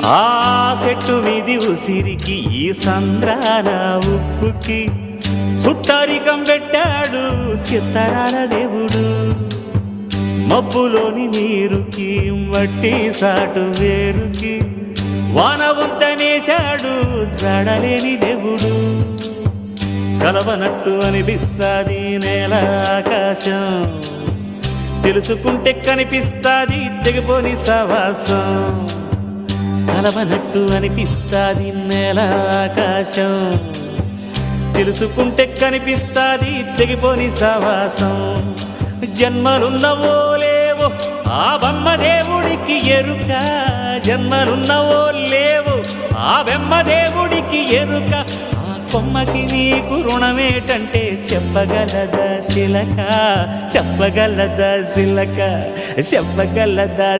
ఆ చెట్టు మీది ఉసిరికి ఈ సంద్రాన ఉప్పుకి సుట్టరికం పెట్టాడు సిత్తరాల దేవుడు. మబ్బులోని నీరుకి మట్టి సాటు వేరుకి వానవంతనేశాడు జడలేని దేవుడు. కలవనట్టు అనిపిస్తాది నేల ఆకాశం, తెలుసుకుంటే కనిపిస్తాది తెగిపోని సవాసం. కలవనట్టు అనిపిస్తాది నేల ఆకాశం, తెలుసుకుంటే కనిపిస్తాది తెగిపోని సవాసం. జన్మలున్నవో లేవో ఆ బ్రహ్మదేవుడికి ఎరుక, జన్మలున్నవో లేవో ఆ బ్రహ్మదేవుడికి ఎరుక. ఆ కొమ్మకి నీకు రుణమేటంటే చెప్పగలదా శిలక, చెప్పగలదా శిలక, చెప్పగలదా.